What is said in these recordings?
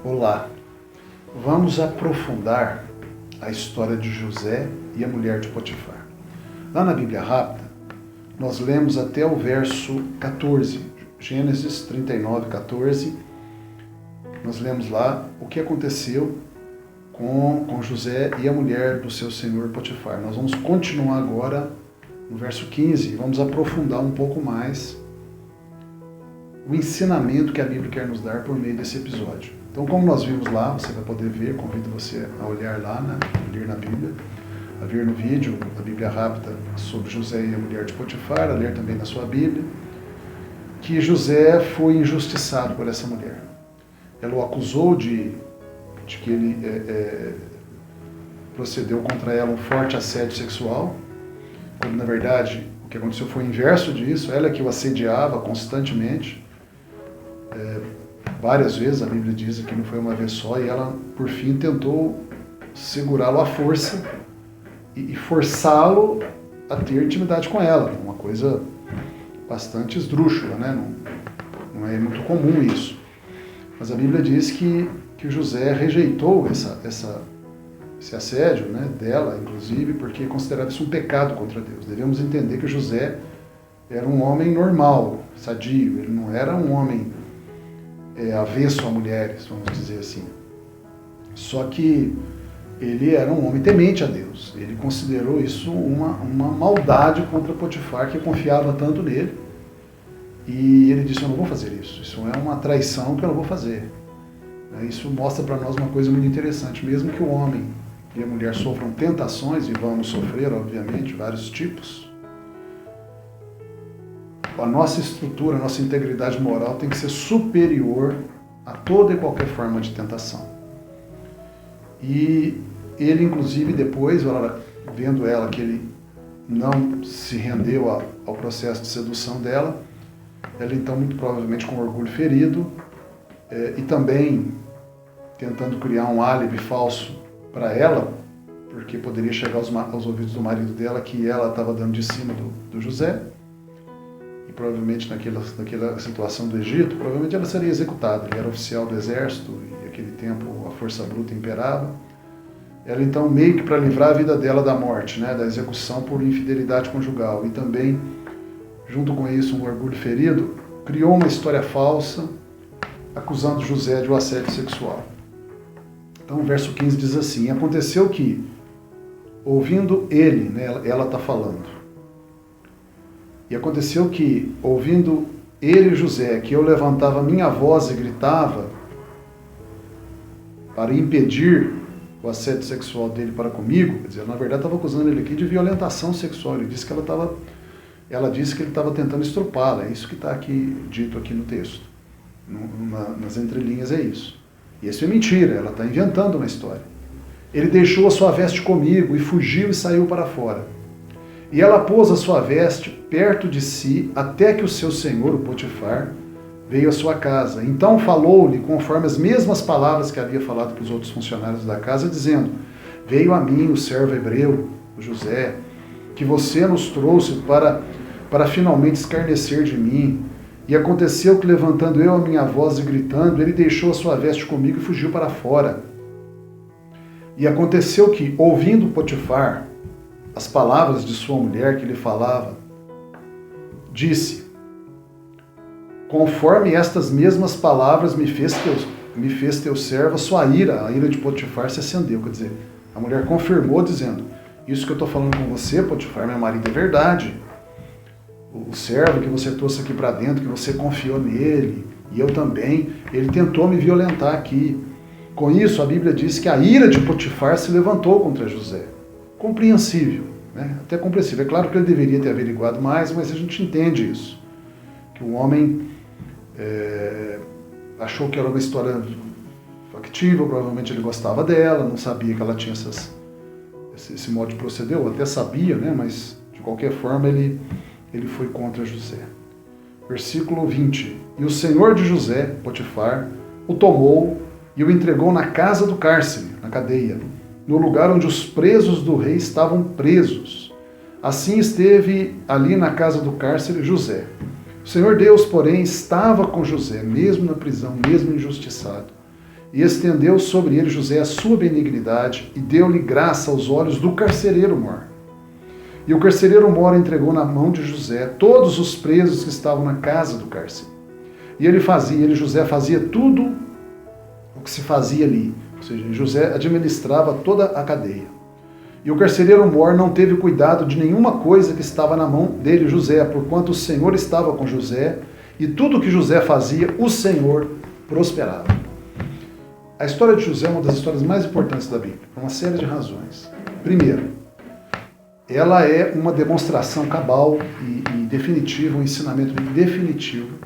Olá, vamos aprofundar a história de José e a mulher de Potifar. Lá na Bíblia Rápida, nós lemos até o verso 14, Gênesis 39, 14. Nós lemos lá o que aconteceu com José e a mulher do seu senhor Potifar. Nós vamos continuar agora no verso 15 e vamos aprofundar um pouco mais o ensinamento que a Bíblia quer nos dar por meio desse episódio. Então, como nós vimos lá, você vai poder ver, convido você a olhar lá, a ler na Bíblia, a ver no vídeo da Bíblia Rápida sobre José e a mulher de Potifar, a ler também na sua Bíblia, que José foi injustiçado por essa mulher. Ela o acusou de que ele procedeu contra ela um forte assédio sexual, quando na verdade o que aconteceu foi o inverso disso, ela que o assediava constantemente, várias vezes, a Bíblia diz que não foi uma vez só, e ela por fim tentou segurá-lo à força e forçá-lo a ter intimidade com ela, uma coisa bastante esdrúxula, né? Não é muito comum isso. Mas a Bíblia diz que José rejeitou esse assédio, né, dela, inclusive, porque considerava isso um pecado contra Deus. Devemos entender que José era um homem normal, sadio, ele não era um homem avesso a mulheres, vamos dizer assim. Só que ele era um homem temente a Deus. Ele considerou isso uma maldade contra Potifar, que confiava tanto nele. E ele disse, eu não vou fazer isso. Isso é uma traição que eu não vou fazer. Isso mostra para nós uma coisa muito interessante. Mesmo que o homem e a mulher sofram tentações, e vamos sofrer, obviamente, vários tipos, a nossa estrutura, a nossa integridade moral tem que ser superior a toda e qualquer forma de tentação. E ele, inclusive, depois, vendo ela que ele não se rendeu ao processo de sedução dela, ela então, muito provavelmente com orgulho ferido, e também tentando criar um álibi falso para ela, porque poderia chegar aos ouvidos do marido dela que ela estava dando de cima do José, e provavelmente naquela situação do Egito, provavelmente ela seria executada. Ele era oficial do exército, e naquele tempo a força bruta imperava. Ela então, meio que para livrar a vida dela da morte, né, da execução por infidelidade conjugal, e também, junto com isso, um orgulho ferido, criou uma história falsa, acusando José de um assédio sexual. Então o verso 15 diz assim, aconteceu que, ouvindo ele, né, ela está falando, e aconteceu que, ouvindo ele, José, que eu levantava minha voz e gritava para impedir o assédio sexual dele para comigo, quer dizer, na verdade estava acusando ele aqui de violentação sexual. Ele disse que ela disse que ele estava tentando estrupá-la. É isso que está aqui dito aqui no texto. Nas entrelinhas é isso. E isso é mentira, ela está inventando uma história. Ele deixou a sua veste comigo e fugiu e saiu para fora. E ela pôs a sua veste perto de si até que o seu senhor, o Potifar, veio à sua casa. Então falou-lhe conforme as mesmas palavras que havia falado para os outros funcionários da casa, dizendo, veio a mim o servo hebreu, o José, que você nos trouxe para finalmente escarnecer de mim. E aconteceu que, levantando eu a minha voz e gritando, ele deixou a sua veste comigo e fugiu para fora. E aconteceu que, ouvindo Potifar as palavras de sua mulher que lhe falava, disse, conforme estas mesmas palavras me fez teu servo, a sua ira, a ira de Potifar se acendeu. Quer dizer, a mulher confirmou dizendo, isso que eu estou falando com você, Potifar, meu marido, é verdade. O servo que você trouxe aqui para dentro, que você confiou nele, e eu também, ele tentou me violentar aqui. Com isso, a Bíblia diz que a ira de Potifar se levantou contra José. Compreensível, né? Até compreensível. É claro que ele deveria ter averiguado mais, mas a gente entende isso. Que o homem achou que era uma história factível, provavelmente ele gostava dela, não sabia que ela tinha esse modo de proceder, ou até sabia, né? Mas de qualquer forma ele foi contra José. Versículo 20. E o senhor de José, Potifar, o tomou e o entregou na casa do cárcere, na cadeia, no lugar onde os presos do rei estavam presos. Assim esteve ali na casa do cárcere José. O Senhor Deus, porém, estava com José, mesmo na prisão, mesmo injustiçado. E estendeu sobre ele José a sua benignidade e deu-lhe graça aos olhos do carcereiro mor. E o carcereiro mor entregou na mão de José todos os presos que estavam na casa do cárcere. E José fazia tudo o que se fazia ali. Ou seja, José administrava toda a cadeia. E o carcereiro mor não teve cuidado de nenhuma coisa que estava na mão dele, José, porquanto o Senhor estava com José, e tudo que José fazia, o Senhor prosperava. A história de José é uma das histórias mais importantes da Bíblia, por uma série de razões. Primeiro, ela é uma demonstração cabal e definitiva, um ensinamento definitivo,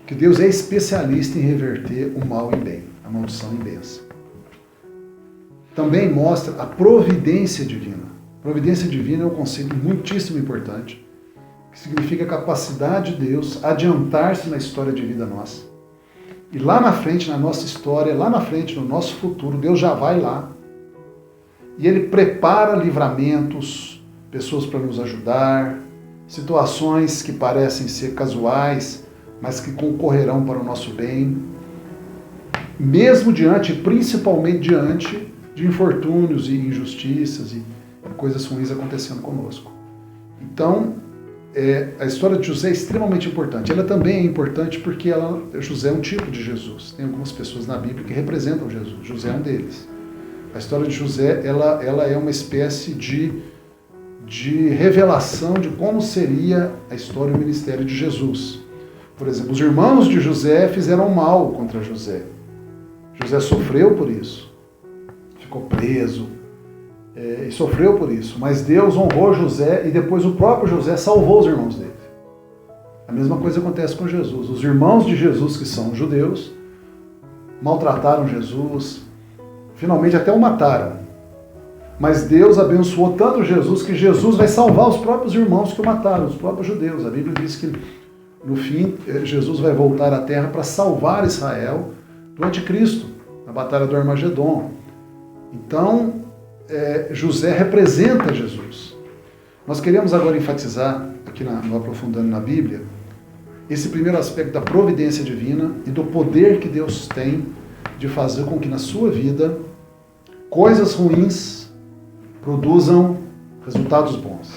que Deus é especialista em reverter o mal em bem, a maldição em bênção. Também mostra a providência divina. Providência divina é um conceito muitíssimo importante, que significa a capacidade de Deus adiantar-se na história de vida nossa. E lá na frente, na nossa história, lá na frente, no nosso futuro, Deus já vai lá. E Ele prepara livramentos, pessoas para nos ajudar, situações que parecem ser casuais, mas que concorrerão para o nosso bem, mesmo principalmente diante de infortúnios e injustiças e coisas ruins acontecendo conosco. Então, a história de José é extremamente importante. Ela também é importante porque José é um tipo de Jesus. Tem algumas pessoas na Bíblia que representam Jesus. José é um deles. A história de José ela é uma espécie de revelação de como seria a história e o ministério de Jesus. Por exemplo, os irmãos de José fizeram mal contra José. José sofreu por isso. Ficou preso e sofreu por isso. Mas Deus honrou José e depois o próprio José salvou os irmãos dele. A mesma coisa acontece com Jesus. Os irmãos de Jesus, que são judeus, maltrataram Jesus, finalmente até o mataram. Mas Deus abençoou tanto Jesus que Jesus vai salvar os próprios irmãos que o mataram, os próprios judeus. A Bíblia diz que no fim Jesus vai voltar à terra para salvar Israel do anticristo, na batalha do Armagedon. Então, José representa Jesus. Nós queremos agora enfatizar, aqui no Aprofundando na Bíblia, esse primeiro aspecto da providência divina e do poder que Deus tem de fazer com que na sua vida coisas ruins produzam resultados bons.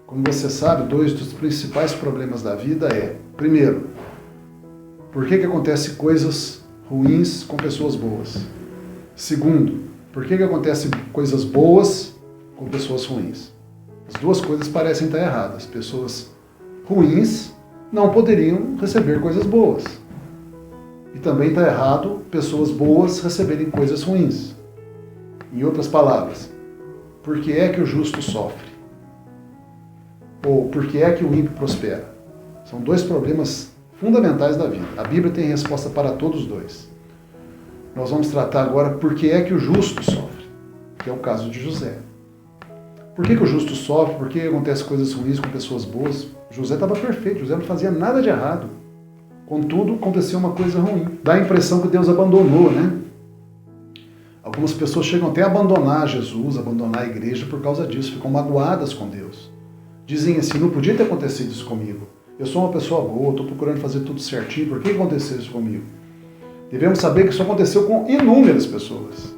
Como você sabe, dois dos principais problemas da vida primeiro, por que acontecem coisas ruins com pessoas boas? Segundo, por que acontecem coisas boas com pessoas ruins? As duas coisas parecem estar erradas. Pessoas ruins não poderiam receber coisas boas. E também está errado pessoas boas receberem coisas ruins. Em outras palavras, por que é que o justo sofre? Ou por que é que o ímpio prospera? São dois problemas fundamentais da vida. A Bíblia tem resposta para todos os dois. Nós vamos tratar agora por que é que o justo sofre, que é o caso de José. Por que o justo sofre? Por que acontecem coisas ruins com pessoas boas? José estava perfeito, José não fazia nada de errado. Contudo, aconteceu uma coisa ruim. Dá a impressão que Deus abandonou, né? Algumas pessoas chegam até a abandonar Jesus, abandonar a igreja por causa disso, ficam magoadas com Deus. Dizem assim, não podia ter acontecido isso comigo. Eu sou uma pessoa boa, estou procurando fazer tudo certinho, por que aconteceu isso comigo? Devemos saber que isso aconteceu com inúmeras pessoas.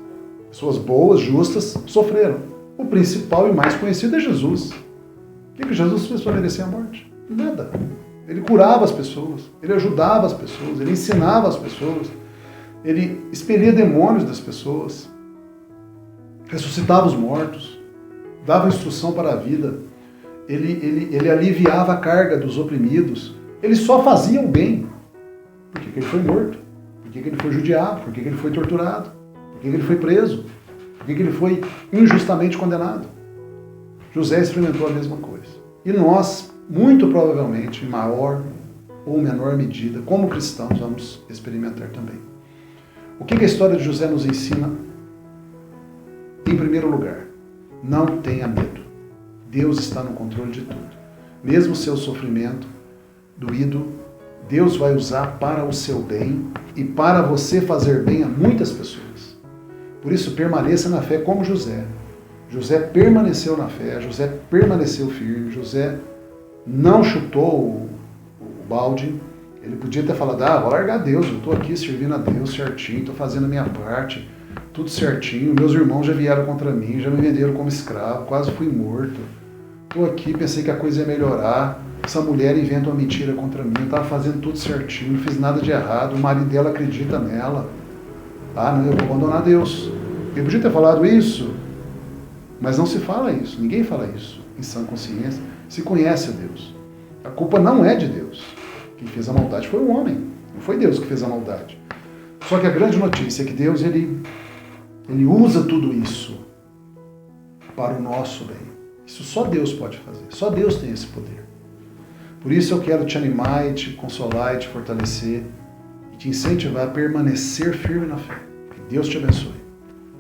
Pessoas boas, justas, sofreram. O principal e mais conhecido é Jesus. O que Jesus fez para merecer a morte? Nada. Ele curava as pessoas, ele ajudava as pessoas, ele ensinava as pessoas, ele expelia demônios das pessoas, ressuscitava os mortos, dava instrução para a vida, ele aliviava a carga dos oprimidos, ele só fazia o bem. Por que ele foi morto? Por que ele foi judiado? Por que ele foi torturado? Por que ele foi preso? Por que ele foi injustamente condenado? José experimentou a mesma coisa. E nós, muito provavelmente, em maior ou menor medida, como cristãos, vamos experimentar também. O que a história de José nos ensina? Em primeiro lugar, não tenha medo. Deus está no controle de tudo. Mesmo o seu sofrimento doído, Deus vai usar para o seu bem e para você fazer bem a muitas pessoas. Por isso, permaneça na fé como José. José permaneceu na fé, José permaneceu firme, José não chutou o balde, Ele podia ter falado, vou largar Deus, eu estou aqui servindo a Deus certinho, estou fazendo a minha parte, tudo certinho, meus irmãos já vieram contra mim, já me venderam como escravo, quase fui morto. Estou aqui, pensei que a coisa ia melhorar, essa mulher inventa uma mentira contra mim, eu estava fazendo tudo certinho, não fiz nada de errado, o marido dela acredita nela. Não, eu vou abandonar Deus. Ele podia ter falado isso, mas não se fala isso, ninguém fala isso em sã consciência, se conhece a Deus. A culpa não é de Deus. Quem fez a maldade foi o homem, não foi Deus que fez a maldade. Só que a grande notícia é que Deus ele usa tudo isso para o nosso bem. Isso só Deus pode fazer, só Deus tem esse poder. Por isso eu quero te animar e te consolar e te fortalecer e te incentivar a permanecer firme na fé. Que Deus te abençoe.